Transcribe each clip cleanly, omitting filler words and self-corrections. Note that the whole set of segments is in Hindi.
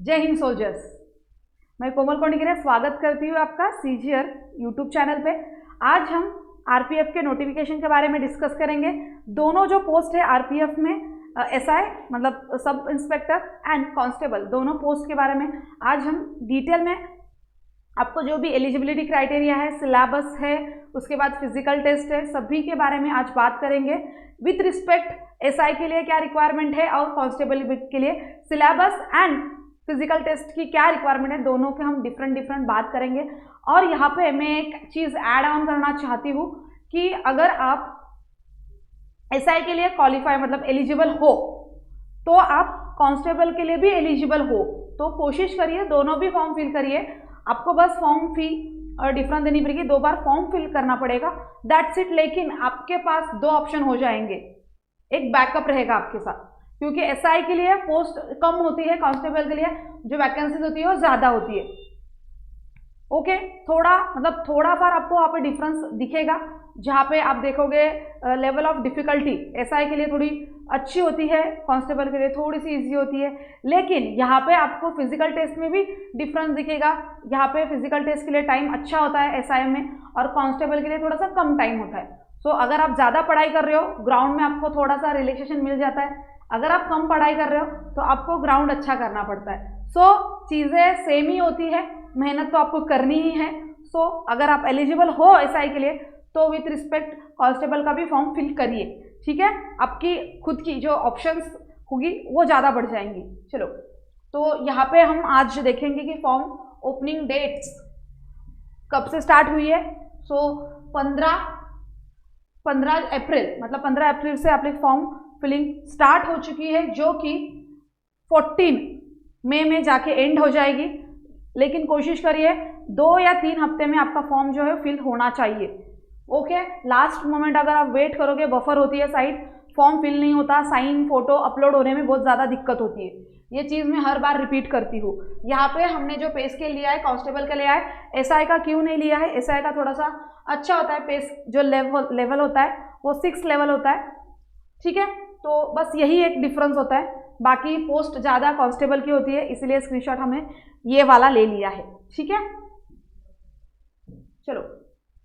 जय हिंद सोल्जर्स। मैं कोमल कोंडिगिरे स्वागत करती हूँ आपका सीजीआर यूट्यूब चैनल पे। आज हम आरपीएफ के नोटिफिकेशन के बारे में डिस्कस करेंगे। दोनों जो पोस्ट है आरपीएफ में एसआई मतलब सब इंस्पेक्टर एंड कांस्टेबल, दोनों पोस्ट के बारे में आज हम डिटेल में आपको जो भी एलिजिबिलिटी क्राइटेरिया है, सिलेबस है, उसके बाद फिजिकल टेस्ट है, सभी के बारे में आज बात करेंगे। विथ रिस्पेक्ट एसआई के लिए क्या रिक्वायरमेंट है और कांस्टेबल के लिए सिलेबस एंड फिजिकल टेस्ट की क्या रिक्वायरमेंट है, दोनों के हम डिफरेंट बात करेंगे। और यहाँ पे मैं एक चीज़ ऐड ऑन करना चाहती हूँ कि अगर आप एसआई के लिए क्वालिफाई मतलब एलिजिबल हो तो आप कांस्टेबल के लिए भी एलिजिबल हो, तो कोशिश करिए दोनों भी फॉर्म फिल करिए। आपको बस फॉर्म फी और डिफरेंस देनी पड़ेगी, 2 बार फॉर्म फिल करना पड़ेगा, दैट्स इट। लेकिन आपके पास 2 ऑप्शन हो जाएंगे, एक बैकअप रहेगा आपके साथ, क्योंकि एसआई के लिए पोस्ट कम होती है, कांस्टेबल के लिए जो वैकेंसीज होती है वो ज़्यादा होती है। ओके, थोड़ा सा आपको वहाँ पे डिफरेंस दिखेगा, जहाँ पे आप देखोगे लेवल ऑफ डिफिकल्टी एसआई के लिए थोड़ी अच्छी होती है, कांस्टेबल के लिए थोड़ी सी इजी होती है। लेकिन यहाँ पे आपको फिजिकल टेस्ट में भी डिफरेंस दिखेगा। यहाँ पे फिजिकल टेस्ट के लिए टाइम अच्छा होता है एसआई में, और कांस्टेबल के लिए थोड़ा सा कम टाइम होता है। सो अगर आप ज़्यादा पढ़ाई कर रहे हो, ग्राउंड में आपको थोड़ा सा रिलैक्सेशन मिल जाता है। अगर आप कम पढ़ाई कर रहे हो तो आपको ग्राउंड अच्छा करना पड़ता है। सो चीज़ें सेम ही होती है, मेहनत तो आपको करनी ही है। सो अगर आप एलिजिबल हो एसआई के लिए तो विथ रिस्पेक्ट कांस्टेबल का भी फॉर्म फिल करिए, ठीक है। आपकी खुद की जो ऑप्शंस होगी वो ज़्यादा बढ़ जाएंगी। चलो, तो यहाँ पे हम आज देखेंगे कि फॉर्म ओपनिंग डेट्स कब से स्टार्ट हुई है। सो 15 अप्रैल मतलब 15 अप्रैल से आपकी फॉर्म फिलिंग स्टार्ट हो चुकी है, जो कि 14 मई में जाके एंड हो जाएगी। लेकिन कोशिश करिए 2 या 3 हफ्ते में आपका फॉर्म जो है फिल होना चाहिए। ओके, लास्ट मोमेंट अगर आप वेट करोगे, बफर होती है साइट, फॉर्म फिल नहीं होता, साइन फोटो अपलोड होने में बहुत ज़्यादा दिक्कत होती है। ये चीज़ मैं हर बार रिपीट करती हूँ। यहाँ पे हमने जो पे स्केल लिया है कांस्टेबल का लिया है, एसआई का क्यों नहीं लिया है? एसआई का थोड़ा सा अच्छा होता है, पे जो लेवल होता है वो 6 लेवल होता है, ठीक है। तो बस यही एक डिफरेंस होता है, बाकी पोस्ट ज़्यादा कांस्टेबल की होती है, इसलिए स्क्रीनशॉट हमें ये वाला ले लिया है, ठीक है। चलो,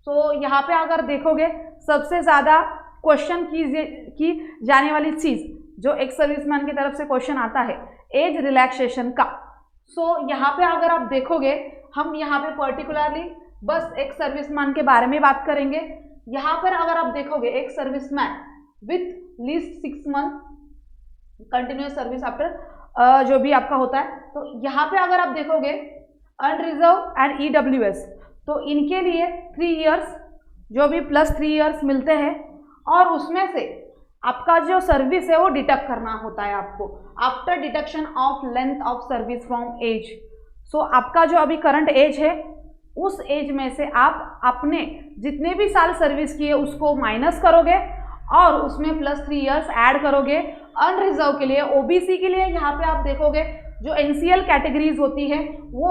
तो यहाँ पे अगर देखोगे सबसे ज़्यादा क्वेश्चन की जाने वाली चीज़ जो एक सर्विसमैन की तरफ से क्वेश्चन आता है, एज रिलैक्सेशन का। सो यहाँ पे अगर आप देखोगे, हम यहाँ पे पर्टिकुलरली बस एक सर्विसमैन के बारे में बात करेंगे। यहाँ पर अगर आप देखोगे एक serviceman with least 6 month continuous service after जो भी आपका होता है, तो यहाँ पे अगर आप देखोगे अनरिजर्व एंड ईडब्ल्यूएस, तो इनके लिए 3 इयर्स जो भी प्लस 3 इयर्स मिलते हैं, और उसमें से आपका जो सर्विस है वो डिडक्ट करना होता है आपको after deduction of length of service from age. So आपका जो अभी करंट एज है, उस एज में से आप अपने जितने भी साल सर्विस किए उसको माइनस करोगे और उसमें प्लस 3 इयर्स ऐड करोगे। अनरिजर्व के लिए, ओबीसी के लिए यहाँ पे आप देखोगे जो एनसीएल कैटेगरीज होती है वो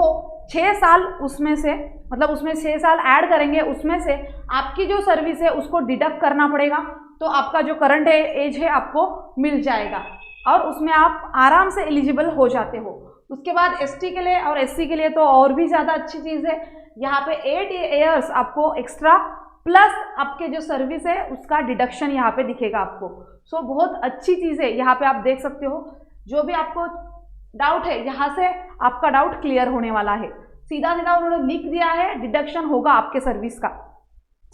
6 साल उसमें से मतलब उसमें 6 साल ऐड करेंगे, उसमें से आपकी जो सर्विस है उसको डिडक्ट करना पड़ेगा, तो आपका जो करंट एज है आपको मिल जाएगा और उसमें आप आराम से एलिजिबल हो जाते हो। उसके बाद एसटी के लिए और एससी के लिए तो और भी ज़्यादा अच्छी चीज़ है, यहाँ पे 8 इयर्स आपको एक्स्ट्रा प्लस आपके जो सर्विस है उसका डिडक्शन यहाँ पे दिखेगा आपको। सो बहुत अच्छी चीज़ है, यहाँ पे आप देख सकते हो। जो भी आपको डाउट है यहाँ से आपका डाउट क्लियर होने वाला है। सीधा उन्होंने लिख दिया है डिडक्शन होगा आपके सर्विस का,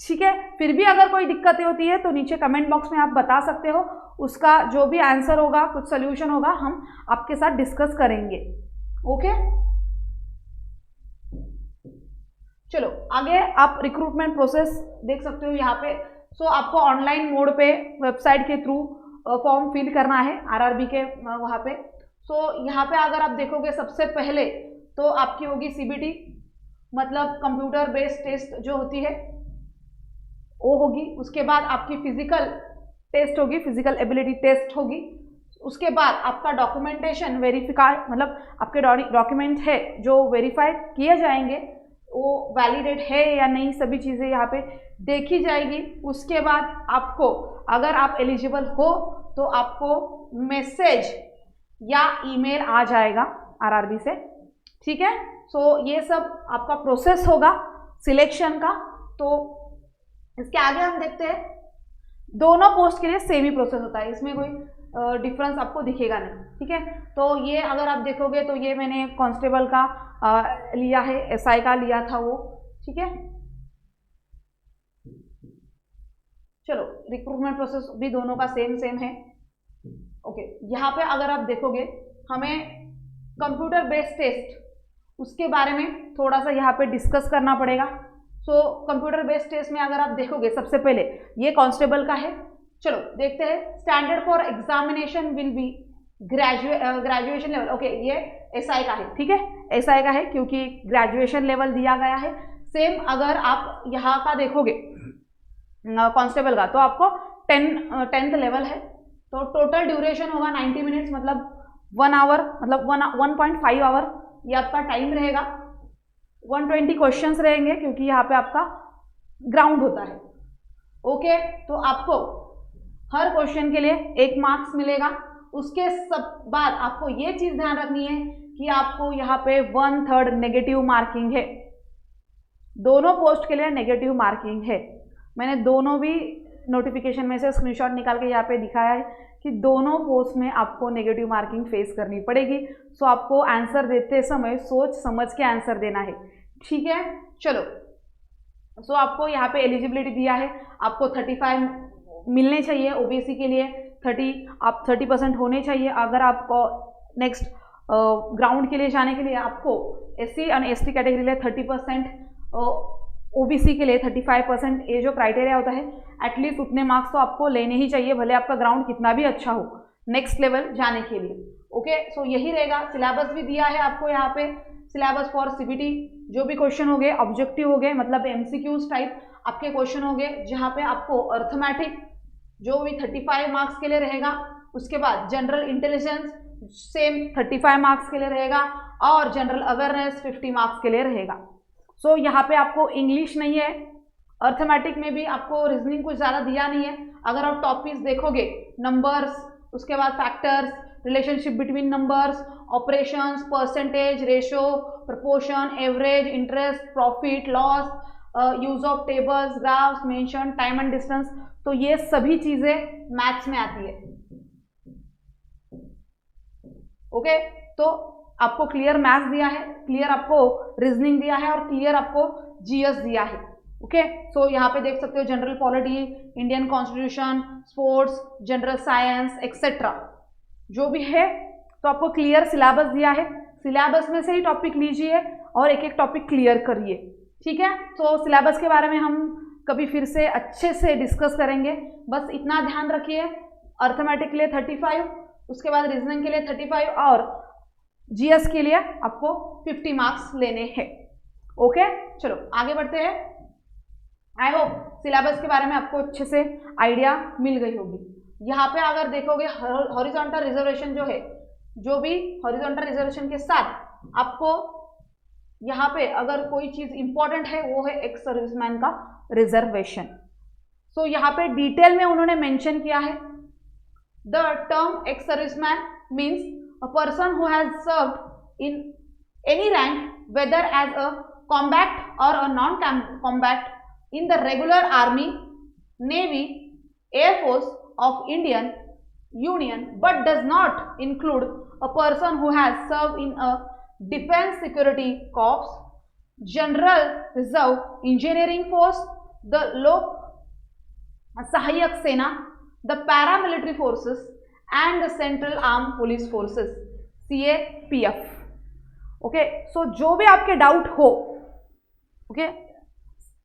ठीक है। फिर भी अगर कोई दिक्कतें होती है तो नीचे कमेंट बॉक्स में आप बता सकते हो, उसका जो भी आंसर होगा, कुछ सोल्यूशन होगा, हम आपके साथ डिस्कस करेंगे। ओके, चलो आगे आप रिक्रूटमेंट प्रोसेस देख सकते हो यहाँ पे। सो आपको ऑनलाइन मोड पे वेबसाइट के थ्रू फॉर्म फिल करना है आरआरबी के वहाँ पे। सो यहाँ पे अगर आप देखोगे सबसे पहले तो आपकी होगी सीबीटी मतलब कंप्यूटर बेस्ड टेस्ट जो होती है वो होगी। उसके बाद आपकी फिजिकल टेस्ट होगी, फिजिकल एबिलिटी टेस्ट होगी। उसके बाद आपका डॉक्यूमेंटेशन वेरीफाई मतलब आपके डॉक्यूमेंट है जो वेरीफाई किए जाएंगे, वो वैलिडेट है या नहीं, सभी चीज़ें यहाँ पे देखी जाएगी। उसके बाद आपको अगर आप एलिजिबल हो तो आपको मैसेज या ईमेल आ जाएगा आरआरबी से, ठीक है। सो ये सब आपका प्रोसेस होगा सिलेक्शन का। तो इसके आगे हम देखते हैं, दोनों पोस्ट के लिए सेम ही प्रोसेस होता है, इसमें कोई डिफरेंस आपको दिखेगा नहीं, ठीक है। तो ये अगर आप देखोगे तो ये मैंने कांस्टेबल का लिया है, एसआई का लिया था वो, ठीक है। चलो रिक्रूटमेंट प्रोसेस भी दोनों का सेम है, ओके। यहाँ पे अगर आप देखोगे हमें कंप्यूटर बेस्ड टेस्ट उसके बारे में थोड़ा सा यहाँ पे डिस्कस करना पड़ेगा। सो कंप्यूटर बेस्ड टेस्ट में अगर आप देखोगे, सबसे पहले ये कांस्टेबल का है, चलो देखते हैं। Standard for examination will be graduation level, okay ये एसआई का है, ठीक है, एसआई का है क्योंकि ग्रेजुएशन लेवल दिया गया है। सेम अगर आप यहाँ का देखोगे कांस्टेबल का, तो आपको 10th लेवल है। तो टोटल ड्यूरेशन होगा 90 मिनट्स, मतलब 1 आवर, मतलब 1.5 आवर ये आपका टाइम रहेगा। 120 क्वेश्चंस रहेंगे क्योंकि यहाँ पे आपका ग्राउंड होता है, ओके। तो आपको हर क्वेश्चन के लिए 1 मार्क्स मिलेगा। उसके सब बाद आपको ये चीज ध्यान रखनी है कि आपको यहाँ पे 1/3 नेगेटिव मार्किंग है, दोनों पोस्ट के लिए नेगेटिव मार्किंग है। मैंने दोनों भी नोटिफिकेशन में से स्क्रीनशॉट निकाल के यहाँ पे दिखाया है कि दोनों पोस्ट में आपको नेगेटिव मार्किंग फेस करनी पड़ेगी। सो आपको आंसर देते समय सोच समझ के आंसर देना है, ठीक है। चलो, सो आपको यहाँ पे एलिजिबिलिटी दिया है, आपको 35 मिलने चाहिए ओबीसी के लिए, 30% होने चाहिए। अगर आपको नेक्स्ट ग्राउंड के लिए जाने के लिए आपको एससी और एसटी कैटेगरी लिए 30%, ओबीसी के लिए 35%, ये जो क्राइटेरिया होता है एटलीस्ट उतने मार्क्स तो आपको लेने ही चाहिए, भले आपका ग्राउंड कितना भी अच्छा हो नेक्स्ट लेवल जाने के लिए, ओके। सो यही रहेगा। सिलेबस भी दिया है आपको यहाँ पे, सिलेबस फॉर सीबीटी, जो भी क्वेश्चन हो गए ऑब्जेक्टिव हो गए, मतलब एमसीक्यूज टाइप आपके क्वेश्चन हो गए, जहाँ पे आपको अर्थमेटिक जो भी 35 मार्क्स के लिए रहेगा। उसके बाद जनरल इंटेलिजेंस सेम 35 मार्क्स के लिए रहेगा, और जनरल अवेयरनेस 50 मार्क्स के लिए रहेगा। सो यहाँ पे आपको इंग्लिश नहीं है, अर्थमेटिक में भी आपको रीजनिंग कुछ ज़्यादा दिया नहीं है। अगर आप टॉपिक्स देखोगे, नंबर्स, उसके बाद factors, relationship between numbers, operations, percentage, ratio, proportion, average, interest, profit, loss, use of tables, graphs, mention, time and distance, तो ये सभी चीजें मैथ्स में आती है, ओके। तो आपको क्लियर मैथ्स दिया है, क्लियर आपको रीजनिंग दिया है, और क्लियर आपको जीएस दिया है, ओके। सो यहाँ पे देख सकते हो general polity, Indian constitution, sports, general science etcetera जो भी है। तो आपको क्लियर सिलेबस दिया है, सिलेबस में से ही टॉपिक लीजिए और एक एक टॉपिक क्लियर करिए, ठीक है। तो सिलेबस के बारे में हम कभी फिर से अच्छे से डिस्कस करेंगे। बस इतना ध्यान रखिए, अर्थमेटिक के लिए 35, उसके बाद रीजनिंग के लिए 35, और जीएस के लिए आपको 50 मार्क्स लेने हैं, ओके। चलो आगे बढ़ते हैं। आई होप सिलेबस के बारे में आपको अच्छे से आइडिया मिल गई होगी। यहाँ पे अगर देखोगे हॉरिजॉन्टल रिजर्वेशन जो है, जो भी हॉरिजॉन्टल रिजर्वेशन के साथ आपको यहाँ पे अगर कोई चीज इंपॉर्टेंट है वो है एक्स सर्विसमैन का रिजर्वेशन। सो यहाँ पे डिटेल में उन्होंने मेंशन किया है, the term ex serviceman means a person who has served in any rank, whether as a combat or a non-combat, in the regular army, navy, air force of Indian Union, but does not include a person who has served in a defense security corps, general reserve engineering force, the Lok Sahayak Sena, the paramilitary forces, and the Central Armed Police Forces CAPF, okay. So जो भी आपके डाउट हो, ओके,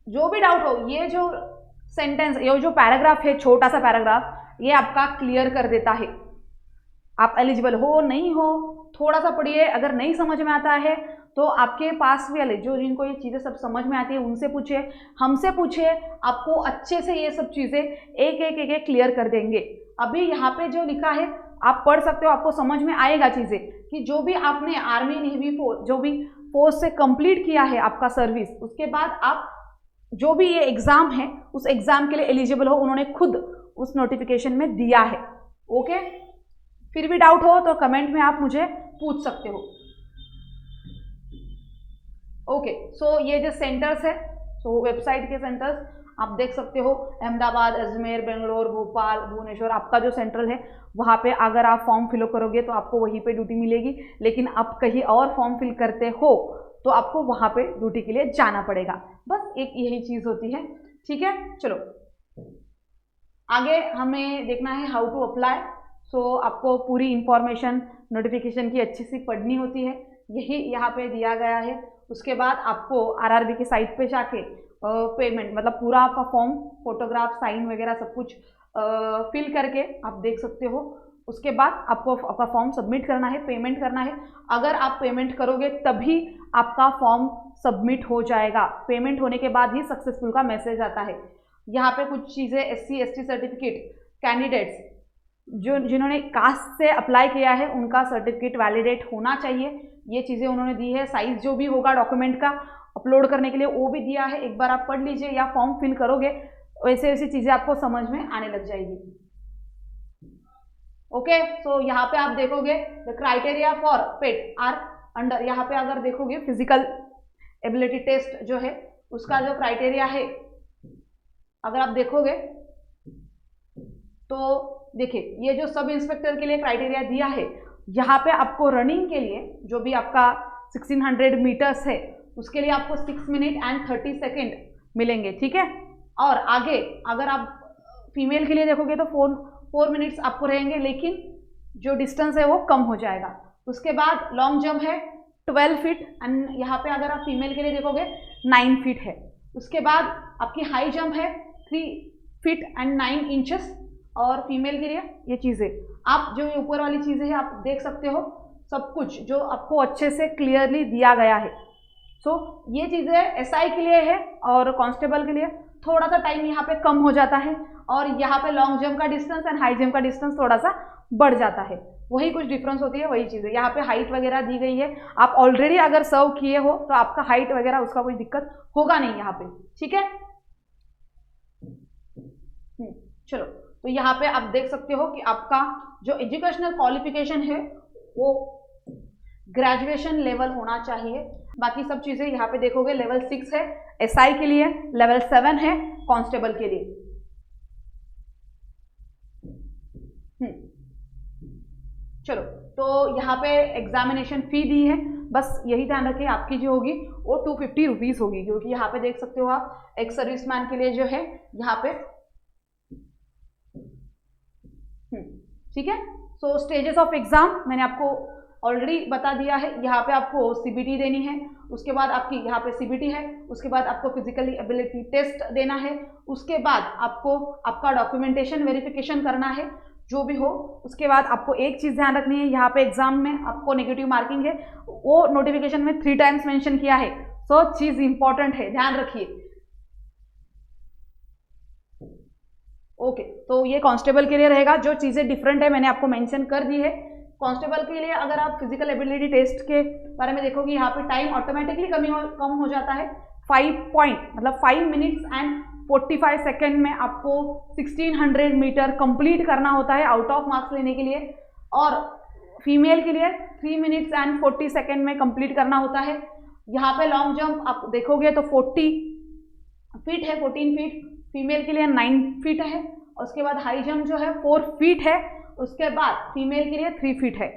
जो भी डाउट हो, ये जो सेंटेंस, ये जो पैराग्राफ है, छोटा सा पैराग्राफ, ये आपका क्लियर कर देता है आप एलिजिबल हो नहीं हो। थोड़ा सा पढ़िए, अगर नहीं समझ में आता है तो आपके पास वाले जो जिनको ये चीज़ें सब समझ में आती है उनसे पूछिए, हमसे पूछिए, आपको अच्छे से ये सब चीज़ें एक एक क्लियर कर देंगे। अभी यहाँ पे जो लिखा है आप पढ़ सकते हो, आपको समझ में आएगा चीज़ें कि जो भी आपने आर्मी, नेवी, जो भी फोर्स से कंप्लीट किया है आपका सर्विस, उसके बाद आप जो भी ये एग्ज़ाम है उस एग्ज़ाम के लिए एलिजिबल हो, उन्होंने खुद उस नोटिफिकेशन में दिया है, ओके। फिर भी डाउट हो तो कमेंट में आप मुझे पूछ सकते हो। ओके, सो ये जो सेंटर्स है, सो वेबसाइट के सेंटर्स आप देख सकते हो, अहमदाबाद, अजमेर, बेंगलोर, भोपाल, भुवनेश्वर, आपका जो सेंट्रल है वहाँ पे अगर आप फॉर्म फिल करोगे तो आपको वहीं पे ड्यूटी मिलेगी। लेकिन आप कहीं और फॉर्म फिल करते हो तो आपको वहाँ पे ड्यूटी के लिए जाना पड़ेगा। बस एक यही चीज़ होती है, ठीक है। चलो आगे हमें देखना है हाउ टू अप्लाई। सो आपको पूरी इंफॉर्मेशन नोटिफिकेशन की अच्छी सी पढ़नी होती है, यही यहाँ पे दिया गया है। उसके बाद आपको आरआरबी की साइट पे जाके पेमेंट मतलब पूरा आपका फॉर्म, फोटोग्राफ, साइन वगैरह सब कुछ फिल करके आप देख सकते हो। उसके बाद आपको आपका फॉर्म सबमिट करना है, पेमेंट करना है। अगर आप पेमेंट करोगे तभी आपका फॉर्म सबमिट हो जाएगा। पेमेंट होने के बाद ही सक्सेसफुल का मैसेज आता है। यहाँ पे कुछ चीज़ें SC ST सर्टिफिकेट कैंडिडेट्स जिन्होंने कास्ट से अप्लाई किया है उनका सर्टिफिकेट वैलिडेट होना चाहिए, ये चीज़ें उन्होंने दी है। साइज जो भी होगा डॉक्यूमेंट का अपलोड करने के लिए वो भी दिया है, एक बार आप पढ़ लीजिए या फॉर्म फिल करोगे वैसे वैसी चीज़ें आपको समझ में आने लग जाएगी। ओके, सो यहाँ पे आप देखोगे the criteria for PET are under, यहाँ पे अगर देखोगे फिजिकल एबिलिटी टेस्ट जो है उसका जो क्राइटेरिया है अगर आप देखोगे तो देखिए ये जो सब इंस्पेक्टर के लिए क्राइटेरिया दिया है, यहाँ पे आपको रनिंग के लिए जो भी आपका 1600 मीटर्स है उसके लिए आपको 6 मिनट एंड 30 सेकेंड मिलेंगे, ठीक है। और आगे अगर आप फीमेल के लिए देखोगे तो 4 मिनट्स आपको रहेंगे, लेकिन जो डिस्टेंस है वो कम हो जाएगा। उसके बाद लॉन्ग जंप है 12 फीट एंड यहाँ पे अगर आप फीमेल के लिए देखोगे 9 फीट है। उसके बाद आपकी हाई जंप है 3 फीट एंड 9 इंचेस और फीमेल के लिए ये चीज़ें आप जो ऊपर वाली चीज़ें हैं आप देख सकते हो, सब कुछ जो आपको अच्छे से क्लियरली दिया गया है। सो ये चीज़ें SI के लिए है और कांस्टेबल के लिए थोड़ा सा टाइम यहाँ पे कम हो जाता है और यहाँ पे लॉन्ग जंप का डिस्टेंस एंड हाई जंप का डिस्टेंस थोड़ा सा बढ़ जाता है, वही कुछ डिफरेंस होती है, वही चीज़ें। यहाँ पे हाइट वगैरह दी गई है, आप ऑलरेडी अगर सर्व किए हो तो आपका हाइट वगैरह उसका कोई दिक्कत होगा नहीं यहाँ पे, ठीक है। चलो तो यहाँ पे आप देख सकते हो कि आपका जो एजुकेशनल क्वालिफिकेशन है वो ग्रेजुएशन लेवल होना चाहिए। बाकी सब चीज़ें यहाँ पे देखोगे लेवल 6 है SI के लिए, लेवल 7 है कांस्टेबल के लिए। चलो तो यहाँ पे एग्जामिनेशन फ़ी दी है, बस यही ध्यान रखिए आपकी जो होगी वो 250 रुपीज़ होगी, क्योंकि यहाँ पे देख सकते हो आप एक सर्विसमैन के लिए जो है यहाँ पे, ठीक है। सो स्टेजेस ऑफ एग्जाम मैंने आपको ऑलरेडी बता दिया है। यहाँ पे आपको CBT देनी है, उसके बाद आपकी यहाँ पे CBT है, उसके बाद आपको फिजिकली एबिलिटी टेस्ट देना है, उसके बाद आपको आपका डॉक्यूमेंटेशन वेरिफिकेशन करना है जो भी हो। उसके बाद आपको एक चीज़ ध्यान रखनी है, यहाँ पे एग्जाम में आपको नेगेटिव मार्किंग है, वो नोटिफिकेशन में 3 टाइम्स मेंशन किया है। सो चीज़ इंपॉर्टेंट है, ध्यान रखिए। ओके, तो ये कांस्टेबल के लिए रहेगा। जो चीज़ें डिफरेंट है मैंने आपको मेंशन कर दी है। कांस्टेबल के लिए अगर आप फिजिकल एबिलिटी टेस्ट के बारे में देखोगे यहाँ पे टाइम ऑटोमेटिकली कम हो जाता है 5 मिनट्स एंड 45 सेकेंड में आपको 1600 मीटर कंप्लीट करना होता है आउट ऑफ मार्क्स लेने के लिए, और फीमेल के लिए 3 मिनट्स एंड 40 सेकेंड में कंप्लीट करना होता है। यहाँ पे लॉन्ग जंप आप देखोगे तो 40 फीट है, 14 फीट फीमेल के लिए 9 फीट है। उसके बाद हाई जंप जो है 4 फीट है, उसके बाद फीमेल के लिए 3 फीट है।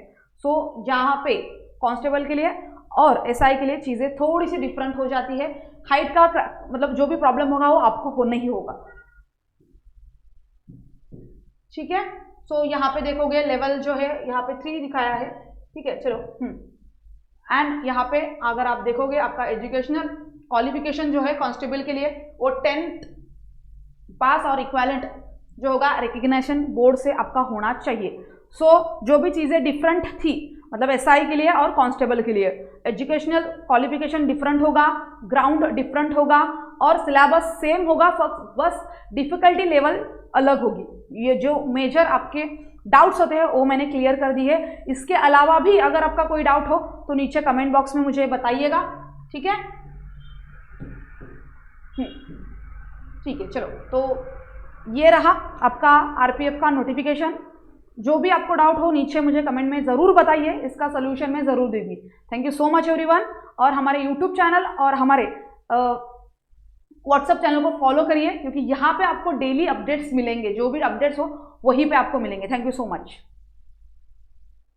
सो जहाँ पे कांस्टेबल के लिए और SI के लिए चीज़ें थोड़ी सी डिफरेंट हो जाती है। हाइट का मतलब जो भी प्रॉब्लम होगा वो आपको नहीं होगा, ठीक है। सो यहाँ पे देखोगे लेवल जो है यहाँ पे 3 दिखाया है, ठीक है। चलो एंड यहाँ पे अगर आप देखोगे आपका एजुकेशनल क्वालिफिकेशन जो है कांस्टेबल के लिए वो 10th पास और इक्वालेंट जो होगा रिकग्निशन बोर्ड से आपका होना चाहिए। सो जो भी चीज़ें डिफरेंट थी मतलब SI के लिए और कांस्टेबल के लिए एजुकेशनल क्वालिफिकेशन डिफरेंट होगा, ग्राउंड डिफरेंट होगा और सिलेबस सेम होगा, बस डिफिकल्टी लेवल अलग होगी। ये जो मेजर आपके डाउट्स होते हैं वो मैंने क्लियर कर दी है। इसके अलावा भी अगर आपका कोई डाउट हो तो नीचे कमेंट बॉक्स में मुझे बताइएगा, ठीक है। ठीक है, चलो तो ये रहा आपका RPF का नोटिफिकेशन। जो भी आपको डाउट हो नीचे मुझे कमेंट में ज़रूर बताइए, इसका सोल्यूशन मैं ज़रूर दूंगी। Thank you so much everyone. और हमारे यूट्यूब चैनल और हमारे व्हाट्सएप चैनल को फॉलो करिए, क्योंकि यहाँ पे आपको डेली अपडेट्स मिलेंगे, जो भी अपडेट्स हो वहीं पे आपको मिलेंगे। Thank you so much.